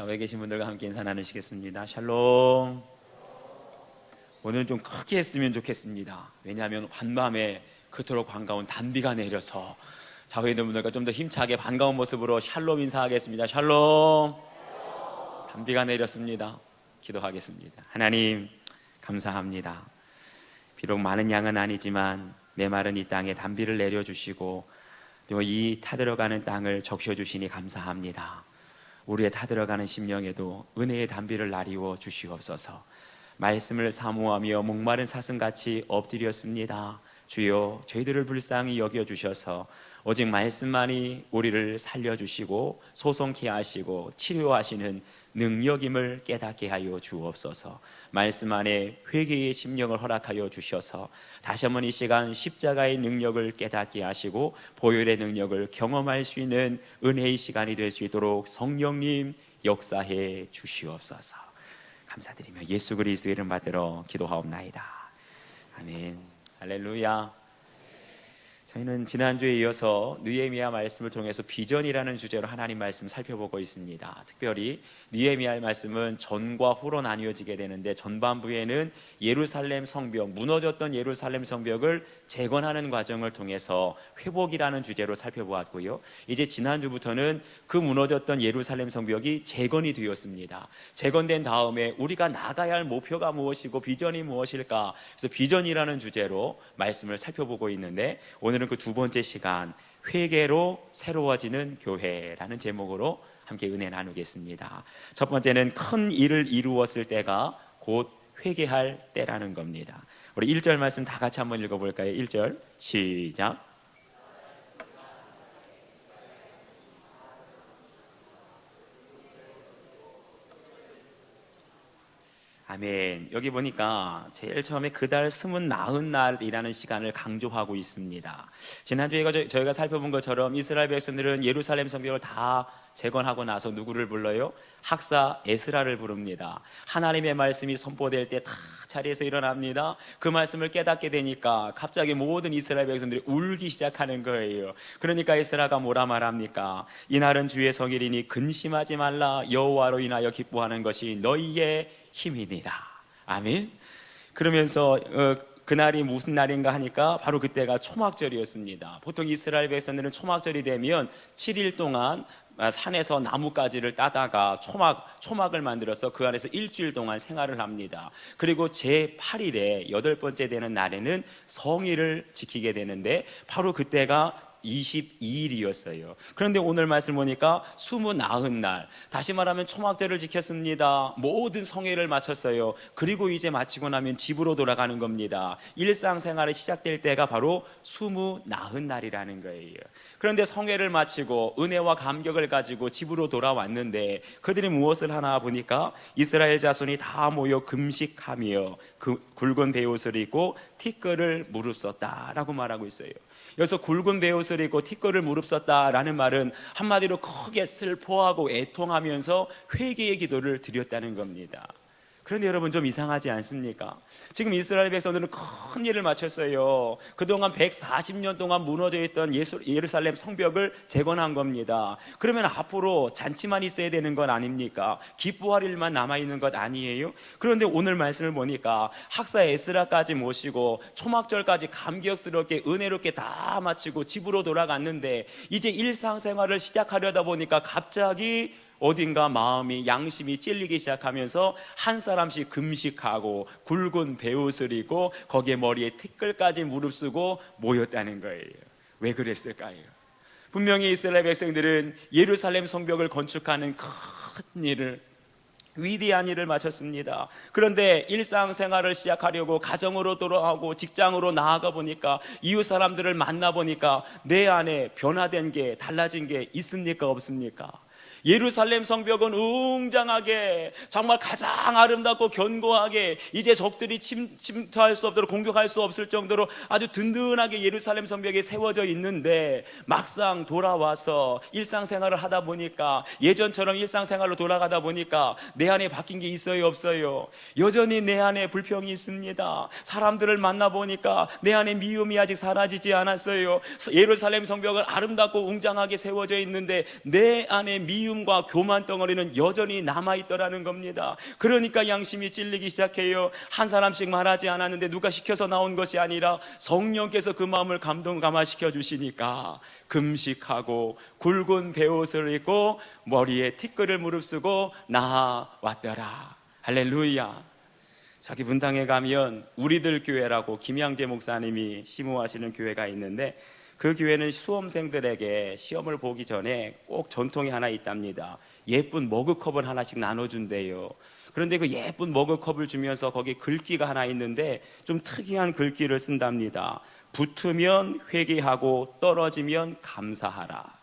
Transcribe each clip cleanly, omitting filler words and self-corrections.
좌우에 계신 분들과 함께 인사 나누시겠습니다. 샬롬. 오늘은 좀 크게 했으면 좋겠습니다. 왜냐하면 한밤에 그토록 반가운 단비가 내려서 좌우에 있는 분들과 좀 더 힘차게 반가운 모습으로 샬롬 인사하겠습니다. 샬롬. 단비가 내렸습니다. 기도하겠습니다. 하나님 감사합니다. 비록 많은 양은 아니지만 메마른 이 땅에 단비를 내려주시고 또 이 타들어가는 땅을 적셔주시니 감사합니다. 우리의 타들어가는 심령에도 은혜의 단비를 나리워 주시옵소서. 말씀을 사모하며 목마른 사슴같이 엎드렸습니다. 주여, 저희들을 불쌍히 여겨주셔서 오직 말씀만이 우리를 살려주시고 소송케 하시고 치료하시는 능력임을 깨닫게 하여 주옵소서. 말씀 안에 회개의 심령을 허락하여 주셔서 다시 한번 이 시간 십자가의 능력을 깨닫게 하시고 보혈의 능력을 경험할 수 있는 은혜의 시간이 될 수 있도록 성령님 역사해 주시옵소서. 감사드리며 예수 그리스도의 이름 받들어 기도하옵나이다. 아멘. 할렐루야. 저희는 지난주에 이어서 느헤미야 말씀을 통해서 비전이라는 주제로 하나님 말씀 살펴보고 있습니다. 특별히 느헤미야 말씀은 전과 후로 나뉘어지게 되는데 전반부에는 예루살렘 성벽, 무너졌던 예루살렘 성벽을 재건하는 과정을 통해서 회복이라는 주제로 살펴보았고요. 이제 지난주부터는 그 무너졌던 예루살렘 성벽이 재건이 되었습니다. 재건된 다음에 우리가 나가야 할 목표가 무엇이고 비전이 무엇일까? 그래서 비전이라는 주제로 말씀을 살펴보고 있는데 오늘은 그 두 번째 시간 회개로 새로워지는 교회라는 제목으로 함께 은혜 나누겠습니다. 첫 번째는 큰 일을 이루었을 때가 곧 회개할 때라는 겁니다. 우리 1절 말씀 다 같이 한번 읽어볼까요? 1절 시작. 아멘. 여기 보니까 제일 처음에 그달 숨은 나은 날이라는 시간을 강조하고 있습니다. 지난주에 저희가 살펴본 것처럼 이스라엘 백성들은 예루살렘 성벽을 다 재건하고 나서 누구를 불러요? 학사 에스라를 부릅니다. 하나님의 말씀이 선포될 때 다 자리에서 일어납니다. 그 말씀을 깨닫게 되니까 갑자기 모든 이스라엘 백성들이 울기 시작하는 거예요. 그러니까 에스라가 뭐라 말합니까? 이날은 주의 성일이니 근심하지 말라. 여호와로 인하여 기뻐하는 것이 너희의 힘이니라. 아멘. 그러면서 그날이 무슨 날인가 하니까 바로 그때가 초막절이었습니다. 보통 이스라엘 백성들은 초막절이 되면 7일 동안 산에서 나뭇가지를 따다가 초막을 만들어서 그 안에서 일주일 동안 생활을 합니다. 그리고 제8일에 8번째 되는 날에는 성일을 지키게 되는데 바로 그때가 22일이었어요. 그런데 오늘 말씀 보니까 29날, 다시 말하면 초막절을 지켰습니다. 모든 성회를 마쳤어요. 그리고 이제 마치고 나면 집으로 돌아가는 겁니다. 일상생활이 시작될 때가 바로 29날이라는 거예요. 그런데 성회를 마치고 은혜와 감격을 가지고 집으로 돌아왔는데 그들이 무엇을 하나 보니까 이스라엘 자손이 다 모여 금식하며 그 굵은 베옷을 입고 티끌을 무릅썼다라고 말하고 있어요. 여기서 굵은 베옷을 입고 티끌을 무릅썼다라는 말은 한마디로 크게 슬퍼하고 애통하면서 회개의 기도를 드렸다는 겁니다. 그런데 여러분 좀 이상하지 않습니까? 지금 이스라엘 백성들은 큰 일을 마쳤어요. 그동안 140년 동안 무너져 있던 예루살렘 성벽을 재건한 겁니다. 그러면 앞으로 잔치만 있어야 되는 건 아닙니까? 기뻐할 일만 남아있는 것 아니에요? 그런데 오늘 말씀을 보니까 학사 에스라까지 모시고 초막절까지 감격스럽게 은혜롭게 다 마치고 집으로 돌아갔는데 이제 일상생활을 시작하려다 보니까 갑자기 어딘가 마음이 양심이 찔리기 시작하면서 한 사람씩 금식하고 굵은 베옷을 입고 거기에 머리에 티끌까지 무릅쓰고 모였다는 거예요. 왜 그랬을까요? 분명히 이스라엘 백성들은 예루살렘 성벽을 건축하는 큰 일을, 위대한 일을 마쳤습니다. 그런데 일상생활을 시작하려고 가정으로 돌아가고 직장으로 나아가 보니까 이웃 사람들을 만나보니까 내 안에 변화된 게 달라진 게 있습니까? 없습니까? 예루살렘 성벽은 웅장하게 정말 가장 아름답고 견고하게 이제 적들이 침투할 수 없도록 공격할 수 없을 정도로 아주 든든하게 예루살렘 성벽이 세워져 있는데 막상 돌아와서 일상생활을 하다 보니까 예전처럼 일상생활로 돌아가다 보니까 내 안에 바뀐 게 있어요 없어요? 여전히 내 안에 불평이 있습니다. 사람들을 만나보니까 내 안에 미움이 아직 사라지지 않았어요. 예루살렘 성벽은 아름답고 웅장하게 세워져 있는데 내 안에 미움 미움과 교만 덩어리는 여전히 남아있더라는 겁니다. 그러니까 양심이 찔리기 시작해요. 한 사람씩 말하지 않았는데 누가 시켜서 나온 것이 아니라 성령께서 그 마음을 감동감화시켜 주시니까 금식하고 굵은 베옷을 입고 머리에 티끌을 무릅쓰고 나아왔더라. 할렐루야. 자기 분당에 가면 우리들 교회라고 김양재 목사님이 심호하시는 교회가 있는데, 그 교회는 수험생들에게 시험을 보기 전에 꼭 전통이 하나 있답니다. 예쁜 머그컵을 하나씩 나눠준대요. 그런데 그 예쁜 머그컵을 주면서 거기 글귀가 하나 있는데 좀 특이한 글귀를 쓴답니다. 붙으면 회개하고 떨어지면 감사하라.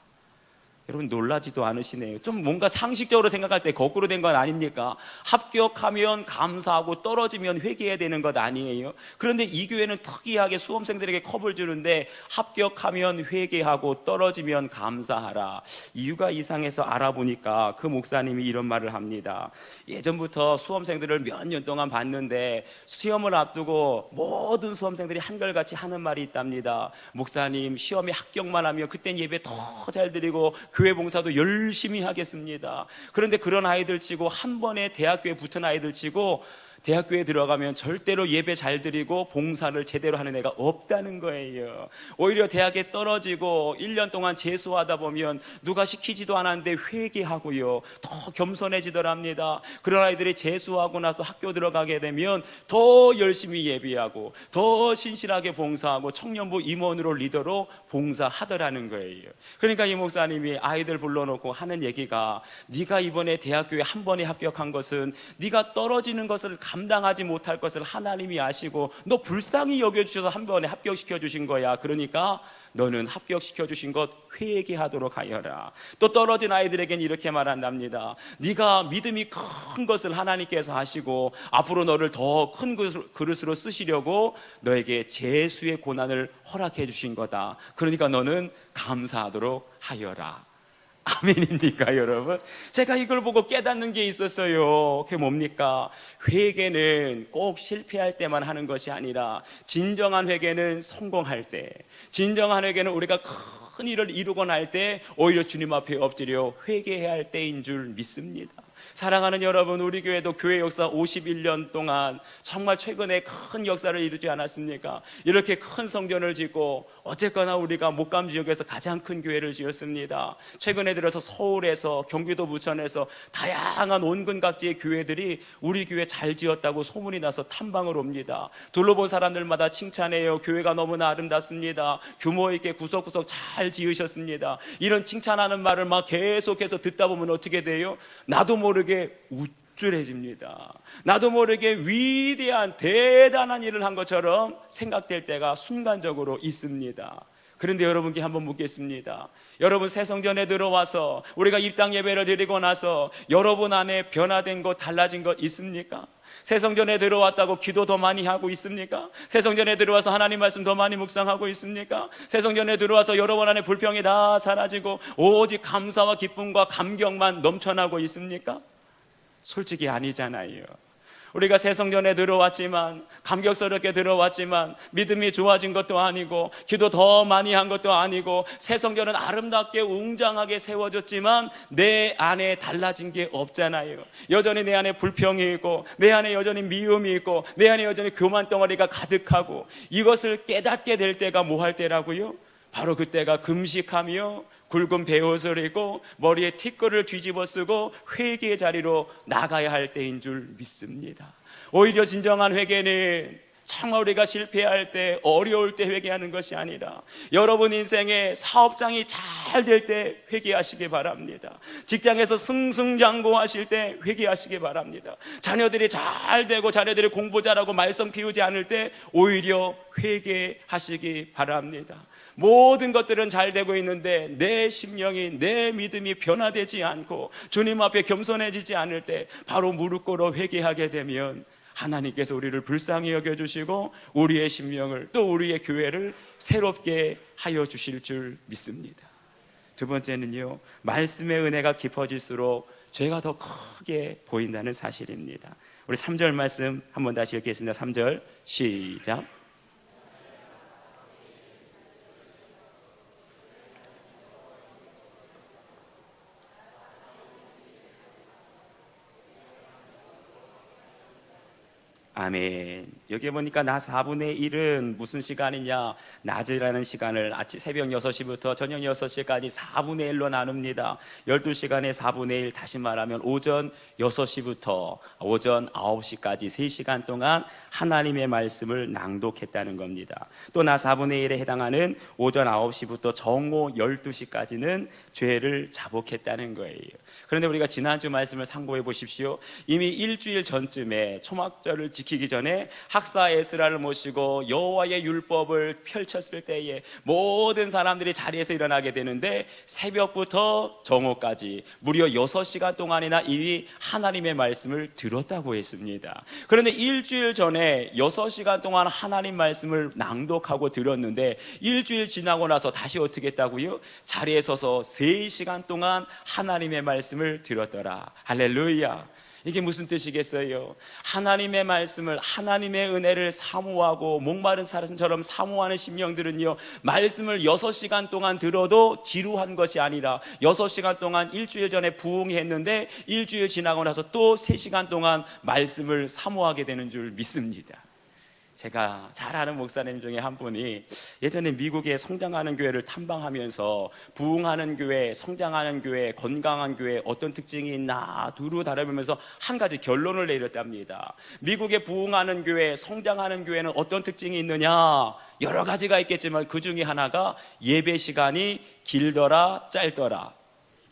여러분 놀라지도 않으시네요. 좀 뭔가 상식적으로 생각할 때 거꾸로 된 건 아닙니까? 합격하면 감사하고 떨어지면 회개해야 되는 것 아니에요? 그런데 이 교회는 특이하게 수험생들에게 컵을 주는데 합격하면 회개하고 떨어지면 감사하라. 이유가 이상해서 알아보니까 그 목사님이 이런 말을 합니다. 예전부터 수험생들을 몇 년 동안 봤는데 시험을 앞두고 모든 수험생들이 한결같이 하는 말이 있답니다. 목사님, 시험에 합격만 하면 그땐 예배 더 잘 드리고 교회 봉사도 열심히 하겠습니다. 그런데 그런 아이들 치고, 한 번에 대학교에 붙은 아이들 치고 대학교에 들어가면 절대로 예배 잘 드리고 봉사를 제대로 하는 애가 없다는 거예요. 오히려 대학에 떨어지고 1년 동안 재수하다 보면 누가 시키지도 않았는데 회개하고요, 더 겸손해지더랍니다. 그런 아이들이 재수하고 나서 학교 들어가게 되면 더 열심히 예배하고 더 신실하게 봉사하고 청년부 임원으로 리더로 봉사하더라는 거예요. 그러니까 이 목사님이 아이들 불러놓고 하는 얘기가, 네가 이번에 대학교에 한 번에 합격한 것은 네가 떨어지는 것을 감당하지 못할 것을 하나님이 아시고 너 불쌍히 여겨주셔서 한 번에 합격시켜 주신 거야. 그러니까 너는 합격시켜 주신 것 회개하도록 하여라. 또 떨어진 아이들에겐 이렇게 말한답니다. 네가 믿음이 큰 것을 하나님께서 하시고 앞으로 너를 더 큰 그릇으로 쓰시려고 너에게 재수의 고난을 허락해 주신 거다. 그러니까 너는 감사하도록 하여라. 아멘입니까, 여러분? 제가 이걸 보고 깨닫는 게 있었어요. 그게 뭡니까? 회개는 꼭 실패할 때만 하는 것이 아니라 진정한 회개는 성공할 때, 진정한 회개는 우리가 큰 일을 이루고 날 때 오히려 주님 앞에 엎드려 회개해야 할 때인 줄 믿습니다. 사랑하는 여러분, 우리 교회도 교회 역사 51년 동안 정말 최근에 큰 역사를 이루지 않았습니까? 이렇게 큰 성전을 짓고 어쨌거나 우리가 목감 지역에서 가장 큰 교회를 지었습니다. 최근에 들어서 서울에서, 경기도 부천에서 다양한 온근각지의 교회들이 우리 교회 잘 지었다고 소문이 나서 탐방을 옵니다. 둘러본 사람들마다 칭찬해요. 교회가 너무나 아름답습니다. 규모 있게 구석구석 잘 지으셨습니다. 이런 칭찬하는 말을 막 계속해서 듣다 보면 어떻게 돼요? 나도 모르게 우쭐해집니다. 나도 모르게 위대한 대단한 일을 한 것처럼 생각될 때가 순간적으로 있습니다. 그런데 여러분께 한번 묻겠습니다. 여러분 새성전에 들어와서 우리가 입당 예배를 드리고 나서 여러분 안에 변화된 것, 달라진 것 있습니까? 새성전에 들어왔다고 기도 더 많이 하고 있습니까? 새성전에 들어와서 하나님 말씀 더 많이 묵상하고 있습니까? 새성전에 들어와서 여러분 안에 불평이 다 사라지고 오직 감사와 기쁨과 감격만 넘쳐나고 있습니까? 솔직히 아니잖아요. 우리가 새성전에 들어왔지만, 감격스럽게 들어왔지만 믿음이 좋아진 것도 아니고 기도 더 많이 한 것도 아니고, 새성전은 아름답게 웅장하게 세워졌지만 내 안에 달라진 게 없잖아요. 여전히 내 안에 불평이 있고, 내 안에 여전히 미움이 있고, 내 안에 여전히 교만 덩어리가 가득하고, 이것을 깨닫게 될 때가 뭐 할 때라고요? 바로 그때가 금식하며 굵은 베옷을 입고 머리에 티끌을 뒤집어 쓰고 회개의 자리로 나가야 할 때인 줄 믿습니다. 오히려 진정한 회개는 정말 우리가 실패할 때, 어려울 때 회개하는 것이 아니라 여러분 인생의 사업장이 잘 될 때 회개하시기 바랍니다. 직장에서 승승장구하실 때 회개하시기 바랍니다. 자녀들이 잘 되고 자녀들이 공부 잘하고 말썽 피우지 않을 때 오히려 회개하시기 바랍니다. 모든 것들은 잘 되고 있는데 내 심령이, 내 믿음이 변화되지 않고 주님 앞에 겸손해지지 않을 때 바로 무릎 꿇어 회개하게 되면 하나님께서 우리를 불쌍히 여겨주시고 우리의 심령을, 또 우리의 교회를 새롭게 하여 주실 줄 믿습니다. 두 번째는요, 말씀의 은혜가 깊어질수록 죄가 더 크게 보인다는 사실입니다. 우리 3절 말씀 한번 다시 읽겠습니다. 3절 시작. 아멘. 여기 보니까 나 4분의 1은 무슨 시간이냐? 낮이라는 시간을 아침 새벽 6시부터 저녁 6시까지 4분의 1로 나눕니다. 12시간에 4분의 1, 다시 말하면 오전 6시부터 오전 9시까지 3시간 동안 하나님의 말씀을 낭독했다는 겁니다. 또 나 4분의 1에 해당하는 오전 9시부터 정오 12시까지는 죄를 자복했다는 거예요. 그런데 우리가 지난주 말씀을 상고해 보십시오. 이미 일주일 전쯤에 초막절을 지키기 전에 학사 에스라를 모시고 여호와의 율법을 펼쳤을 때에 모든 사람들이 자리에서 일어나게 되는데 새벽부터 정오까지 무려 6시간 동안이나 이 하나님의 말씀을 들었다고 했습니다. 그런데 일주일 전에 6시간 동안 하나님 말씀을 낭독하고 들었는데 일주일 지나고 나서 다시 어떻게 했다고요? 자리에 서서 3시간 동안 하나님의 말씀을 들었더라. 할렐루야. 이게 무슨 뜻이겠어요? 하나님의 말씀을, 하나님의 은혜를 사모하고 목마른 사람처럼 사모하는 심령들은요, 말씀을 6시간 동안 들어도 지루한 것이 아니라 6시간 동안 일주일 전에 부흥했는데 일주일 지나고 나서 또 3시간 동안 말씀을 사모하게 되는 줄 믿습니다. 제가 잘 아는 목사님 중에 한 분이 예전에 미국의 성장하는 교회를 탐방하면서 부흥하는 교회, 성장하는 교회, 건강한 교회 어떤 특징이 있나 두루 다뤄보면서 한 가지 결론을 내렸답니다. 미국의 부흥하는 교회, 성장하는 교회는 어떤 특징이 있느냐? 여러 가지가 있겠지만 그 중에 하나가 예배 시간이 길더라 짧더라.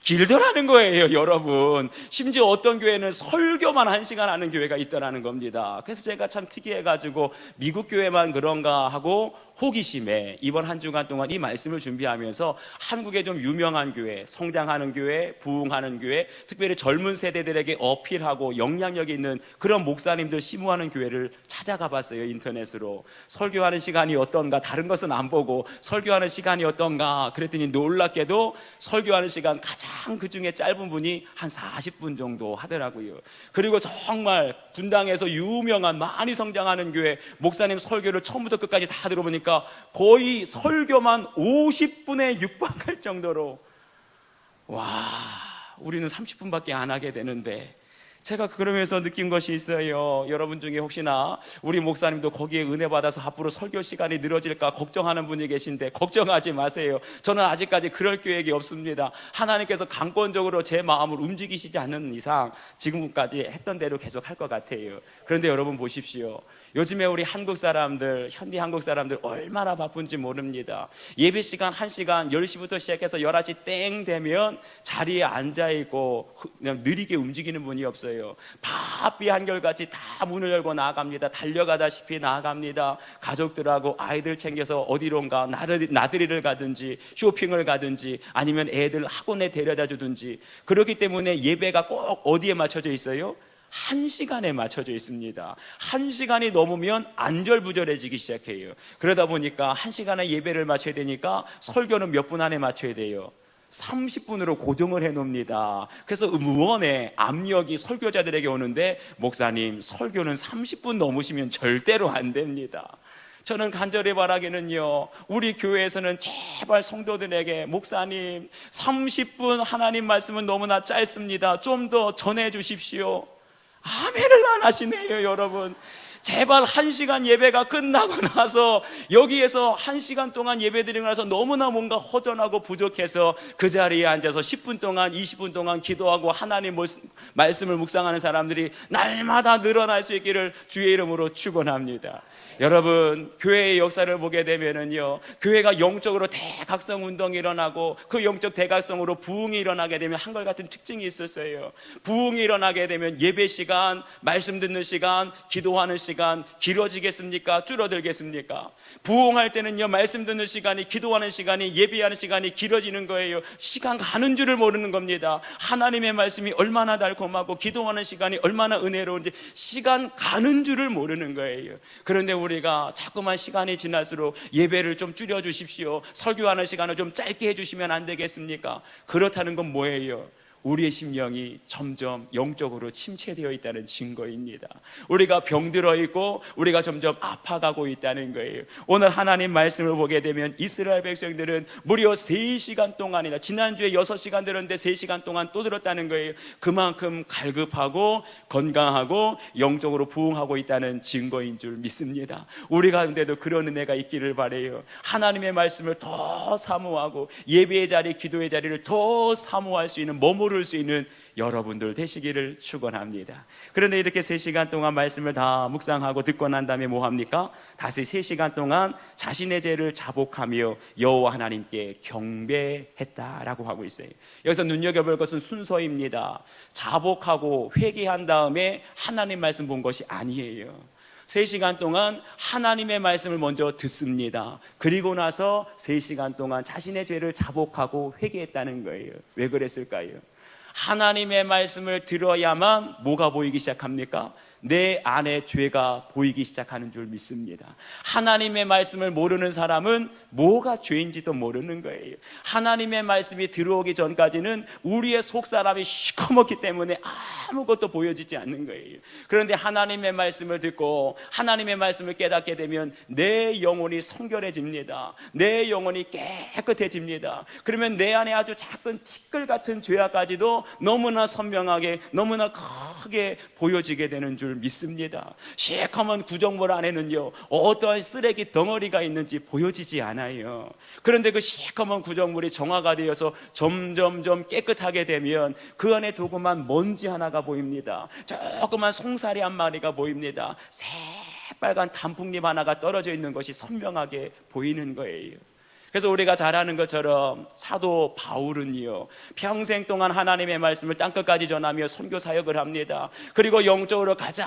길더라는 거예요, 여러분. 심지어 어떤 교회는 설교만 1시간 하는 교회가 있더라는 겁니다. 그래서 제가 참 특이해가지고 미국 교회만 그런가 하고 호기심에 이번 한 주간 동안 이 말씀을 준비하면서 한국의 좀 유명한 교회, 성장하는 교회, 부흥하는 교회, 특별히 젊은 세대들에게 어필하고 영향력 있는 그런 목사님들 심우하는 교회를 찾아가 봤어요, 인터넷으로. 설교하는 시간이 어떤가, 다른 것은 안 보고 설교하는 시간이 어떤가 그랬더니 놀랍게도 설교하는 시간 가장 그 중에 짧은 분이 한 40분 정도 하더라고요. 그리고 정말 분당에서 유명한 많이 성장하는 교회 목사님 설교를 처음부터 끝까지 다 들어보니까 거의 설교만 50분에 육박할 정도로, 와, 우리는 30분밖에 안 하게 되는데, 제가 그러면서 느낀 것이 있어요. 여러분 중에 혹시나 우리 목사님도 거기에 은혜 받아서 앞으로 설교 시간이 늘어질까 걱정하는 분이 계신데 걱정하지 마세요. 저는 아직까지 그럴 계획이 없습니다. 하나님께서 강권적으로 제 마음을 움직이시지 않는 이상 지금까지 했던 대로 계속 할 것 같아요. 그런데 여러분 보십시오. 요즘에 우리 한국 사람들, 현대 한국 사람들 얼마나 바쁜지 모릅니다. 예배 시간 1시간 10시부터 시작해서 11시 땡 되면 자리에 앉아있고 그냥 느리게 움직이는 분이 없어요. 바삐 한결같이 다 문을 열고 나아갑니다. 달려가다시피 나아갑니다. 가족들하고 아이들 챙겨서 어디론가 나들이를 가든지 쇼핑을 가든지 아니면 애들 학원에 데려다 주든지, 그렇기 때문에 예배가 꼭 어디에 맞춰져 있어요? 1시간에 맞춰져 있습니다. 1시간이 넘으면 안절부절해지기 시작해요. 그러다 보니까 1시간에 예배를 마쳐야 되니까 설교는 몇 분 안에 마쳐야 돼요? 30분으로 고정을 해놓습니다. 그래서 의원의 압력이 설교자들에게 오는데, 목사님 설교는 30분 넘으시면 절대로 안 됩니다. 저는 간절히 바라기는요, 우리 교회에서는 제발 성도들에게 목사님 30분 하나님 말씀은 너무나 짧습니다. 좀 더 전해 주십시오. 아멘을 안 하시네요, 여러분. 제발 1시간 예배가 끝나고 나서 여기에서 1시간 동안 예배 드리고 나서 너무나 뭔가 허전하고 부족해서 그 자리에 앉아서 10분 동안 20분 동안 기도하고 하나님 말씀을 묵상하는 사람들이 날마다 늘어날 수 있기를 주의 이름으로 축원합니다. 여러분, 교회의 역사를 보게 되면은요, 교회가 영적으로 대각성 운동이 일어나고 그 영적 대각성으로 부흥이 일어나게 되면 한결같은 특징이 있었어요. 부흥이 일어나게 되면 예배 시간, 말씀 듣는 시간, 기도하는 시간 길어지겠습니까? 줄어들겠습니까? 부흥할 때는요, 말씀 듣는 시간이, 기도하는 시간이, 예배하는 시간이 길어지는 거예요. 시간 가는 줄을 모르는 겁니다. 하나님의 말씀이 얼마나 달콤하고 기도하는 시간이 얼마나 은혜로운지 시간 가는 줄을 모르는 거예요. 그런데 우리가 자꾸만 시간이 지날수록 예배를 좀 줄여주십시오, 설교하는 시간을 좀 짧게 해주시면 안 되겠습니까? 그렇다는 건 뭐예요? 우리의 심령이 점점 영적으로 침체되어 있다는 증거입니다. 우리가 병들어 있고 우리가 점점 아파가고 있다는 거예요. 오늘 하나님 말씀을 보게 되면 이스라엘 백성들은 무려 3시간 동안이나, 지난주에 6시간 들었는데 3시간 동안 또 들었다는 거예요. 그만큼 갈급하고 건강하고 영적으로 부흥하고 있다는 증거인 줄 믿습니다. 우리 가운데도 그런 은혜가 있기를 바라요. 하나님의 말씀을 더 사모하고 예배의 자리, 기도의 자리를 더 사모할 수 있는, 머무를 수 있는 여러분들 되시기를 축원합니다. 그런데 이렇게 3시간 동안 말씀을 다 묵상하고 듣고 난 다음에 뭐 합니까? 다시 3시간 동안 자신의 죄를 자복하며 여호와 하나님께 경배했다라고 하고 있어요. 여기서 눈여겨볼 것은 순서입니다. 자복하고 회개한 다음에 하나님 말씀 본 것이 아니에요. 3시간 동안 하나님의 말씀을 먼저 듣습니다. 그리고 나서 3시간 동안 자신의 죄를 자복하고 회개했다는 거예요. 왜 그랬을까요? 하나님의 말씀을 들어야만 뭐가 보이기 시작합니까? 내 안에 죄가 보이기 시작하는 줄 믿습니다. 하나님의 말씀을 모르는 사람은 뭐가 죄인지도 모르는 거예요. 하나님의 말씀이 들어오기 전까지는 우리의 속사람이 시커멓기 때문에 아무것도 보여지지 않는 거예요. 그런데 하나님의 말씀을 듣고 하나님의 말씀을 깨닫게 되면 내 영혼이 성결해집니다. 내 영혼이 깨끗해집니다. 그러면 내 안에 아주 작은 티끌 같은 죄악까지도 너무나 선명하게, 너무나 크게 보여지게 되는 줄 믿습니다. 시커먼 구정물 안에는요, 어떠한 쓰레기 덩어리가 있는지 보여지지 않아요. 그런데 그 시커먼 구정물이 정화가 되어서 점점점 깨끗하게 되면 그 안에 조그만 먼지 하나가 보입니다. 조그만 송사리 한 마리가 보입니다. 새빨간 단풍잎 하나가 떨어져 있는 것이 선명하게 보이는 거예요. 그래서 우리가 잘 아는 것처럼 사도 바울은요, 평생 동안 하나님의 말씀을 땅끝까지 전하며 선교 사역을 합니다. 그리고 영적으로 가장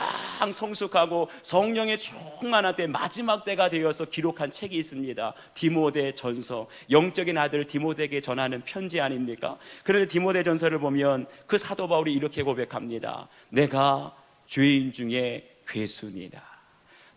성숙하고 성령의 충만한 때, 마지막 때가 되어서 기록한 책이 있습니다. 디모데 전서, 영적인 아들 디모데에게 전하는 편지 아닙니까? 그런데 디모데 전서를 보면 그 사도 바울이 이렇게 고백합니다. 내가 죄인 중에 괴수니라.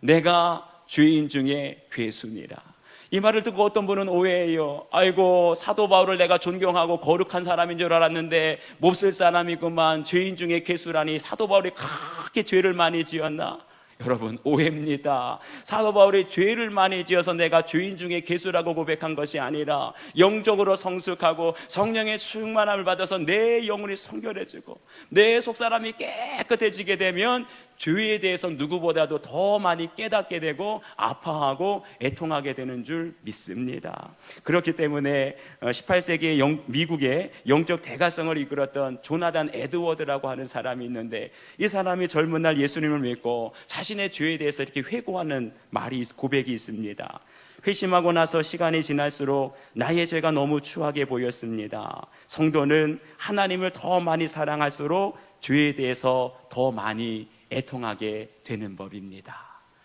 내가 죄인 중에 괴수니라. 이 말을 듣고 어떤 분은 오해해요. 아이고, 사도 바울을 내가 존경하고 거룩한 사람인 줄 알았는데 몹쓸 사람이구만, 죄인 중에 괴수라니. 사도 바울이 그렇게 죄를 많이 지었나? 여러분, 오해입니다. 사도 바울이 죄를 많이 지어서 내가 죄인 중에 괴수라고 고백한 것이 아니라 영적으로 성숙하고 성령의 충만함을 받아서 내 영혼이 성결해지고 내 속사람이 깨끗해지게 되면 죄에 대해서 누구보다도 더 많이 깨닫게 되고 아파하고 애통하게 되는 줄 믿습니다. 그렇기 때문에 18세기의 미국의 영적 대가성을 이끌었던 조나단 에드워드라고 하는 사람이 있는데, 이 사람이 젊은 날 예수님을 믿고 자신의 죄에 대해서 이렇게 회고하는 고백이 있습니다. 회심하고 나서 시간이 지날수록 나의 죄가 너무 추하게 보였습니다. 성도는 하나님을 더 많이 사랑할수록 죄에 대해서 더 많이 애통하게 되는 법입니다.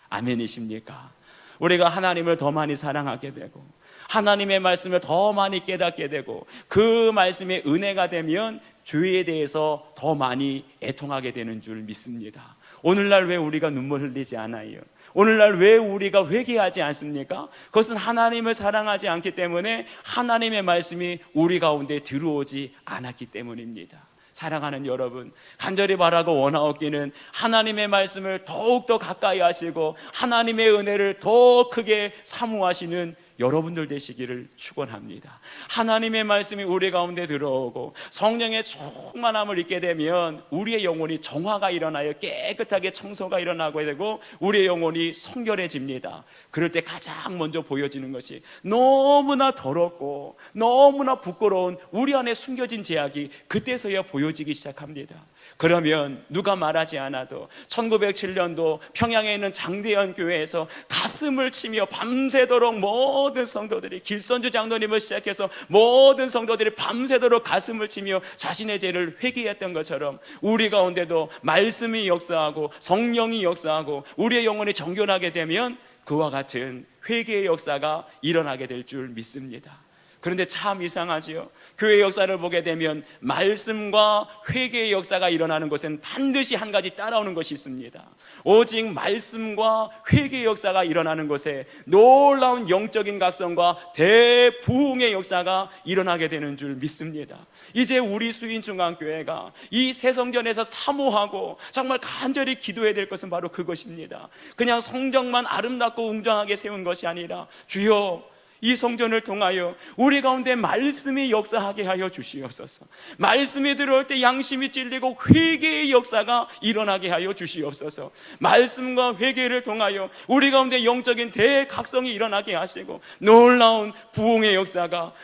아멘이십니까? 우리가 하나님을 더 많이 사랑하게 되고 하나님의 말씀을 더 많이 깨닫게 되고 그 말씀의 은혜가 되면 죄에 대해서 더 많이 애통하게 되는 줄 믿습니다. 오늘날 왜 우리가 눈물 흘리지 않아요? 오늘날 왜 우리가 회개하지 않습니까? 그것은 하나님을 사랑하지 않기 때문에 하나님의 말씀이 우리 가운데 들어오지 않았기 때문입니다. 사랑하는 여러분, 간절히 바라고 원하옵기는 하나님의 말씀을 더욱더 가까이 하시고 하나님의 은혜를 더 크게 사모하시는 여러분들 되시기를 축원합니다. 하나님의 말씀이 우리 가운데 들어오고 성령의 충만함을 입게 되면 우리의 영혼이 정화가 일어나요. 깨끗하게 청소가 일어나게 되고 우리의 영혼이 성결해집니다. 그럴 때 가장 먼저 보여지는 것이 너무나 더럽고 너무나 부끄러운 우리 안에 숨겨진 죄악이 그때서야 보여지기 시작합니다. 그러면 누가 말하지 않아도 1907년도 평양에 있는 장대현 교회에서 가슴을 치며 밤새도록 모든 성도들이, 길선주 장로님을 시작해서 모든 성도들이 밤새도록 가슴을 치며 자신의 죄를 회개했던 것처럼 우리 가운데도 말씀이 역사하고 성령이 역사하고 우리의 영혼이 정결하게 되면 그와 같은 회개의 역사가 일어나게 될 줄 믿습니다. 그런데 참 이상하지요. 교회 역사를 보게 되면 말씀과 회개의 역사가 일어나는 곳은 반드시 한 가지 따라오는 것이 있습니다. 오직 말씀과 회개의 역사가 일어나는 곳에 놀라운 영적인 각성과 대부흥의 역사가 일어나게 되는 줄 믿습니다. 이제 우리 수인중앙교회가 이 새성전에서 사모하고 정말 간절히 기도해야 될 것은 바로 그것입니다. 그냥 성전만 아름답고 웅장하게 세운 것이 아니라, 주여, 이 성전을 통하여 우리 가운데 말씀이 역사하게 하여 주시옵소서. 말씀이 들어올 때 양심이 찔리고 회개의 역사가 일어나게 하여 주시옵소서. 말씀과 회개를 통하여 우리 가운데 영적인 대각성이 일어나게 하시고 놀라운 부흥의 역사가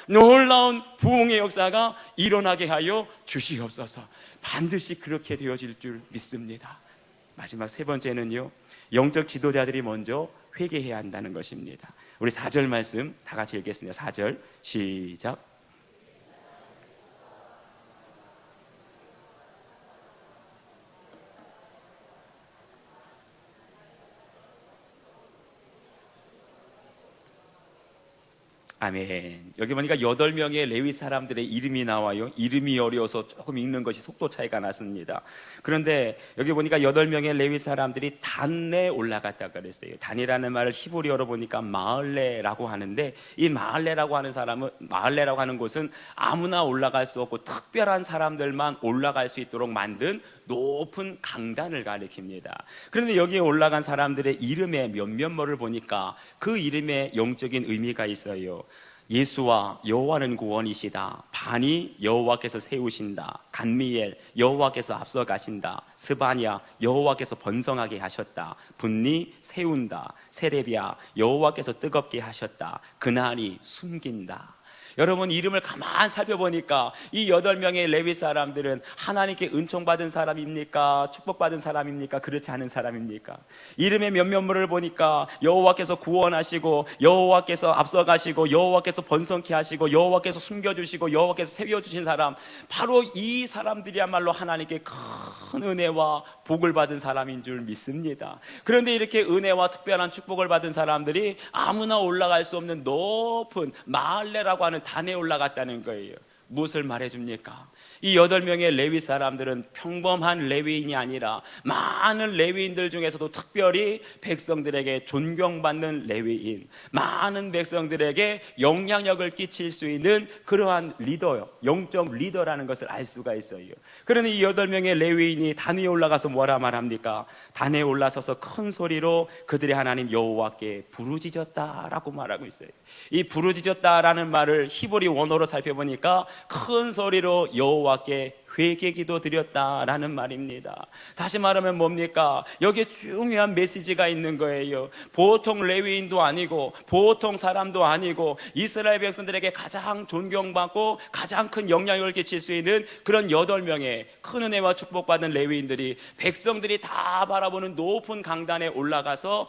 일어나게 하여 주시옵소서. 반드시 그렇게 되어질 줄 믿습니다. 마지막 세 번째는요, 영적 지도자들이 먼저 회개해야 한다는 것입니다. 우리 4절 말씀 다 같이 읽겠습니다. 4절 시작. 아멘. 여기 보니까 8명의 레위 사람들의 이름이 나와요. 이름이 어려워서 조금 읽는 것이 속도 차이가 났습니다. 그런데 여기 보니까 8명의 레위 사람들이 단에 올라갔다 그랬어요. 단이라는 말을 히브리어로 보니까 마을레라고 하는데, 이 마을레라고 하는 곳은 아무나 올라갈 수 없고 특별한 사람들만 올라갈 수 있도록 만든 높은 강단을 가리킵니다. 그런데 여기에 올라간 사람들의 이름의 몇몇모를 보니까 그 이름에 영적인 의미가 있어요. 예수와 여호와는 구원이시다. 바니 여호와께서 세우신다. 간미엘 여호와께서 앞서 가신다. 스바냐 여호와께서 번성하게 하셨다. 분니 세운다. 세레비야 여호와께서 뜨겁게 하셨다. 그날이 숨긴다. 여러분, 이름을 가만 살펴보니까 이 8명의 레위 사람들은 하나님께 은총받은 사람입니까? 축복받은 사람입니까? 그렇지 않은 사람입니까? 이름의 몇몇모를 보니까 여호와께서 구원하시고, 여호와께서 앞서가시고, 여호와께서 번성케 하시고, 여호와께서 숨겨주시고, 여호와께서 세워주신 사람, 바로 이 사람들이야말로 하나님께 큰 은혜와 복을 받은 사람인 줄 믿습니다. 그런데 이렇게 은혜와 특별한 축복을 받은 사람들이 아무나 올라갈 수 없는 높은 마할레라고 하는 단에 올라갔다는 거예요. 무엇을 말해줍니까? 이 8명의 레위 사람들은 평범한 레위인이 아니라 많은 레위인들 중에서도 특별히 백성들에게 존경받는 레위인, 많은 백성들에게 영향력을 끼칠 수 있는 그러한 리더요, 영적 리더라는 것을 알 수가 있어요. 그러니 이 8명의 레위인이 단 위에 올라가서 뭐라 말합니까? 단에 올라서서 큰 소리로 그들의 하나님 여호와께 부르짖었다라고 말하고 있어요. 이 부르짖었다라는 말을 히브리 원어로 살펴보니까 큰 소리로 여호와께 회개기도 드렸다라는 말입니다. 다시 말하면 뭡니까? 여기에 중요한 메시지가 있는 거예요. 보통 레위인도 아니고 보통 사람도 아니고 이스라엘 백성들에게 가장 존경받고 가장 큰 영향력을 끼칠 수 있는 그런 8명의 큰 은혜와 축복받은 레위인들이 백성들이 다 바라보는 높은 강단에 올라가서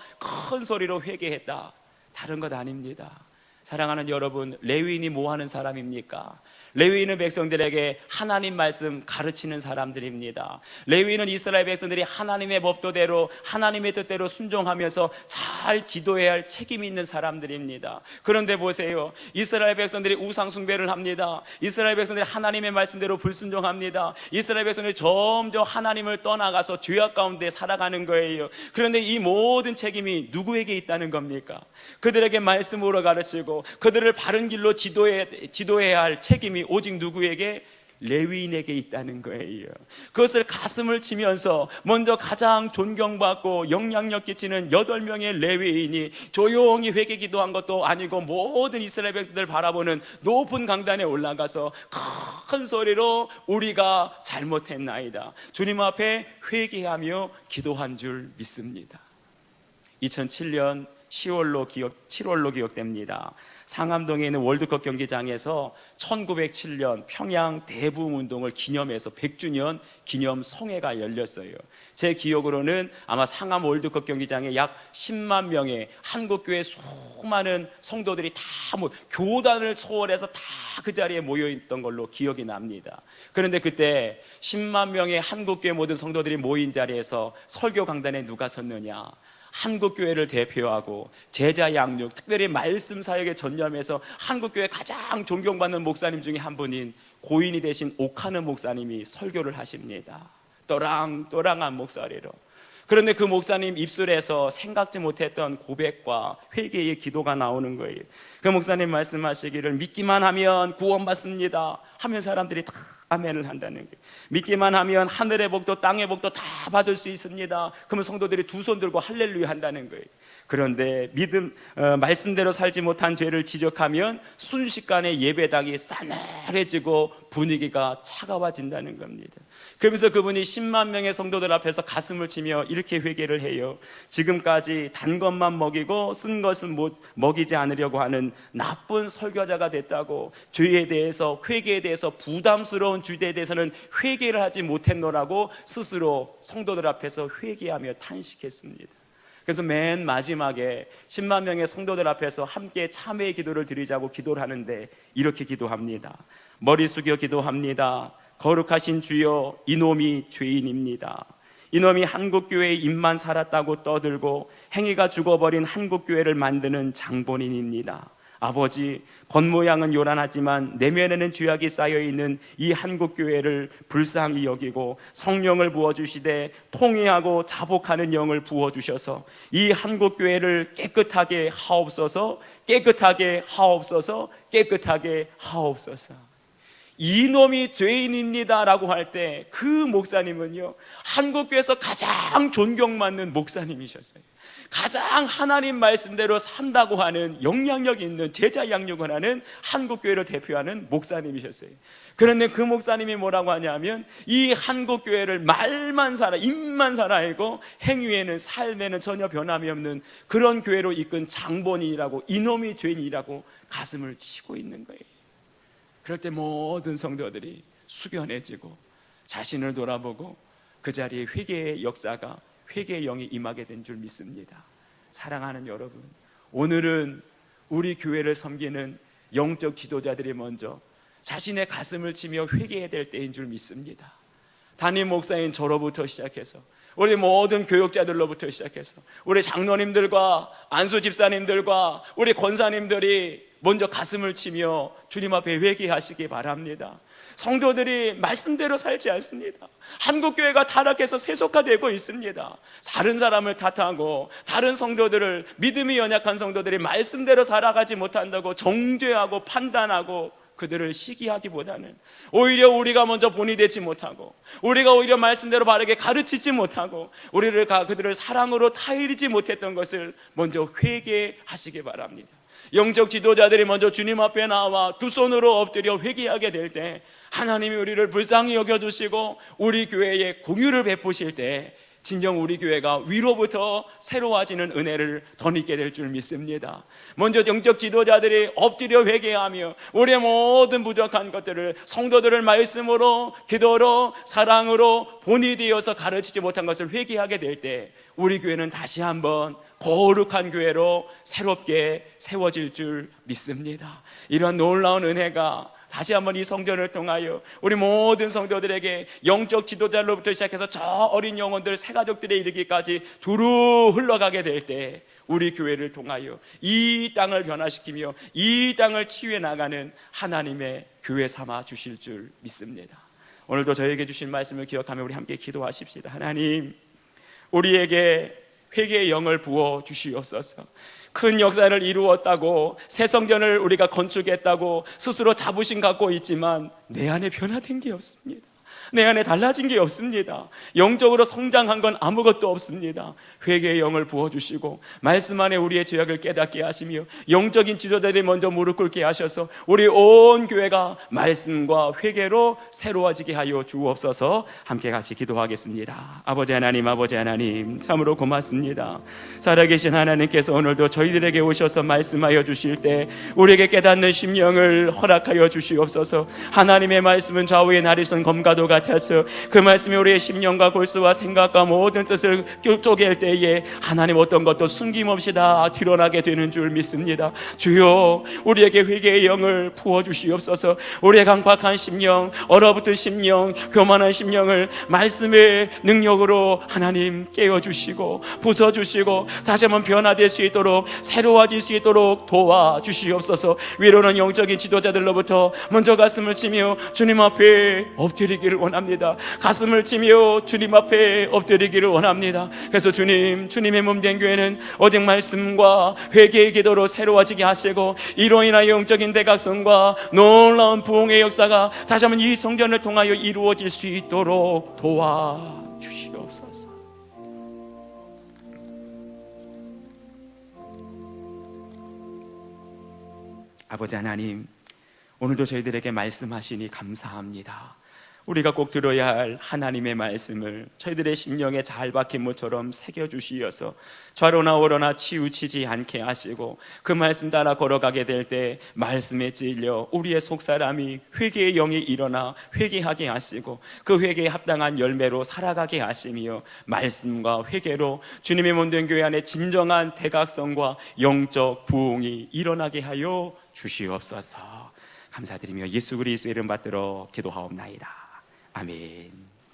큰 소리로 회개했다. 다른 것 아닙니다. 사랑하는 여러분, 레위인이 뭐 하는 사람입니까? 레위인은 백성들에게 하나님 말씀 가르치는 사람들입니다. 레위인은 이스라엘 백성들이 하나님의 법도대로 하나님의 뜻대로 순종하면서 잘 지도해야 할 책임이 있는 사람들입니다. 그런데 보세요, 이스라엘 백성들이 우상 숭배를 합니다. 이스라엘 백성들이 하나님의 말씀대로 불순종합니다. 이스라엘 백성들이 점점 하나님을 떠나가서 죄악 가운데 살아가는 거예요. 그런데 이 모든 책임이 누구에게 있다는 겁니까? 그들에게 말씀으로 가르치고 그들을 바른 길로 지도해야 할 책임이 오직 누구에게? 레위인에게 있다는 거예요. 그것을 가슴을 치면서 먼저 가장 존경받고 영향력 끼치는 8명의 레위인이 조용히 회개 기도한 것도 아니고 모든 이스라엘 백성들을 바라보는 높은 강단에 올라가서 큰 소리로 우리가 잘못했나이다, 주님 앞에 회개하며 기도한 줄 믿습니다. 2007년 7월로 기억됩니다. 상암동에 있는 월드컵 경기장에서 1907년 평양 대부흥운동을 기념해서 100주년 기념 성회가 열렸어요. 제 기억으로는 아마 상암 월드컵 경기장에 약 10만 명의 한국교회 수많은 성도들이 다 교단을 초월해서 다 그 자리에 모여있던 걸로 기억이 납니다. 그런데 그때 10만 명의 한국교회 모든 성도들이 모인 자리에서 설교 강단에 누가 섰느냐? 한국교회를 대표하고 제자 양육, 특별히 말씀 사역에 전념해서 한국교회 가장 존경받는 목사님 중에 한 분인 고인이 되신 오카는 목사님이 설교를 하십니다. 또랑또랑한 목소리로. 그런데 그 목사님 입술에서 생각지 못했던 고백과 회개의 기도가 나오는 거예요. 그 목사님 말씀하시기를 믿기만 하면 구원받습니다 하면 사람들이 다 아멘을 한다는 거예요. 믿기만 하면 하늘의 복도 땅의 복도 다 받을 수 있습니다. 그러면 성도들이 두 손 들고 할렐루야 한다는 거예요. 그런데 말씀대로 살지 못한 죄를 지적하면 순식간에 예배당이 싸늘해지고 분위기가 차가워진다는 겁니다. 그러면서 그분이 10만 명의 성도들 앞에서 가슴을 치며 이렇게 회개를 해요. 지금까지 단 것만 먹이고 쓴 것은 먹이지 않으려고 하는 나쁜 설교자가 됐다고, 죄에 대해서 회개에 대해서 부담스러운 주제에 대해서는 회개를 하지 못했노라고 스스로 성도들 앞에서 회개하며 탄식했습니다. 그래서 맨 마지막에 10만 명의 성도들 앞에서 함께 참회의 기도를 드리자고 기도를 하는데 이렇게 기도합니다. 머리 숙여 기도합니다. 거룩하신 주여, 이놈이 죄인입니다. 이놈이 한국교회에 입만 살았다고 떠들고 행위가 죽어버린 한국교회를 만드는 장본인입니다. 아버지, 겉모양은 요란하지만 내면에는 죄악이 쌓여있는 이 한국교회를 불쌍히 여기고 성령을 부어주시되 통회하고 자복하는 영을 부어주셔서 이 한국교회를 깨끗하게 하옵소서, 깨끗하게 하옵소서, 깨끗하게 하옵소서. 이놈이 죄인입니다 라고 할 때 그 목사님은요, 한국교회에서 가장 존경받는 목사님이셨어요. 가장 하나님 말씀대로 산다고 하는 영향력 있는 제자 양육을 하는 한국교회를 대표하는 목사님이셨어요. 그런데 그 목사님이 뭐라고 하냐면 이 한국교회를 말만 살아, 입만 살아이고 행위에는, 삶에는 전혀 변함이 없는 그런 교회로 이끈 장본인이라고, 이놈이 죄인이라고 가슴을 치고 있는 거예요. 그럴 때 모든 성도들이 숙연해지고 자신을 돌아보고 그 자리에 회개의 역사가, 회개의 영이 임하게 된 줄 믿습니다. 사랑하는 여러분, 오늘은 우리 교회를 섬기는 영적 지도자들이 먼저 자신의 가슴을 치며 회개해야 될 때인 줄 믿습니다. 담임 목사인 저로부터 시작해서 우리 모든 교역자들로부터 시작해서 우리 장로님들과 안수 집사님들과 우리 권사님들이 먼저 가슴을 치며 주님 앞에 회개하시기 바랍니다. 성도들이 말씀대로 살지 않습니다. 한국교회가 타락해서 세속화되고 있습니다. 다른 사람을 탓하고 다른 성도들을, 믿음이 연약한 성도들이 말씀대로 살아가지 못한다고 정죄하고 판단하고 그들을 시기하기보다는 오히려 우리가 먼저 본이 되지 못하고 우리가 오히려 말씀대로 바르게 가르치지 못하고 그들을 사랑으로 타이르지 못했던 것을 먼저 회개하시기 바랍니다. 영적 지도자들이 먼저 주님 앞에 나와 두 손으로 엎드려 회개하게 될 때 하나님이 우리를 불쌍히 여겨주시고 우리 교회에 공유를 베푸실 때 진정 우리 교회가 위로부터 새로워지는 은혜를 덧입게 될 줄 믿습니다. 먼저 영적 지도자들이 엎드려 회개하며 우리의 모든 부족한 것들을 성도들을 말씀으로, 기도로, 사랑으로 본이 되어서 가르치지 못한 것을 회개하게 될 때 우리 교회는 다시 한번 거룩한 교회로 새롭게 세워질 줄 믿습니다. 이런 놀라운 은혜가 다시 한번 이 성전을 통하여 우리 모든 성도들에게 영적 지도자로부터 시작해서 저 어린 영혼들, 새가족들에 이르기까지 두루 흘러가게 될 때 우리 교회를 통하여 이 땅을 변화시키며 이 땅을 치유해 나가는 하나님의 교회 삼아 주실 줄 믿습니다. 오늘도 저에게 주신 말씀을 기억하며 우리 함께 기도하십시다. 하나님, 우리에게 회개의 영을 부어 주시옵소서. 큰 역사를 이루었다고, 새 성전을 우리가 건축했다고 스스로 자부심 갖고 있지만 내 안에 변화된 게 없습니다. 내 안에 달라진 게 없습니다. 영적으로 성장한 건 아무것도 없습니다. 회개의 영을 부어주시고 말씀 안에 우리의 죄악을 깨닫게 하시며 영적인 지도자들이 먼저 무릎 꿇게 하셔서 우리 온 교회가 말씀과 회개로 새로워지게 하여 주옵소서. 함께 같이 기도하겠습니다. 아버지 하나님, 참으로 고맙습니다. 살아계신 하나님께서 오늘도 저희들에게 오셔서 말씀하여 주실 때 우리에게 깨닫는 심령을 허락하여 주시옵소서. 하나님의 말씀은 좌우의 나리선 검과도 같아서 그 말씀이 우리의 심령과 골수와 생각과 모든 뜻을 쪼갤 때에 하나님 어떤 것도 숨김없이 다 드러나게 되는 줄 믿습니다. 주여, 우리에게 회개의 영을 부어주시옵소서. 우리의 강박한 심령, 얼어붙은 심령, 교만한 심령을 말씀의 능력으로 하나님 깨워주시고 부숴주시고 다시 한번 변화될 수 있도록, 새로워질 수 있도록 도와주시옵소서. 위로는 영적인 지도자들로부터 먼저 가슴을 치며 주님 앞에 엎드리기를 원합니다. 가슴을 치며 주님 앞에 엎드리기를 원합니다. 그래서 주님의 몸 된 교회는 오직 말씀과 회개의 기도로 새로워지게 하시고, 이로 인하여 영적인 대각성과 놀라운 부흥의 역사가 다시 한번 이 성전을 통하여 이루어질 수 있도록 도와주시옵소서. 아버지 하나님, 오늘도 저희들에게 말씀하시니 감사합니다. 우리가 꼭 들어야 할 하나님의 말씀을 저희들의 심령에 잘 박힌 모처럼 새겨주시어서 좌로나 우로나 치우치지 않게 하시고, 그 말씀 따라 걸어가게 될 때 말씀에 찔려 우리의 속사람이 회개의 영이 일어나 회개하게 하시고, 그 회개에 합당한 열매로 살아가게 하시며, 말씀과 회개로 주님의 몸된 교회 안에 진정한 대각성과 영적 부흥이 일어나게 하여 주시옵소서. 감사드리며 예수 그리스도의 이름 받들어 기도하옵나이다. 아멘.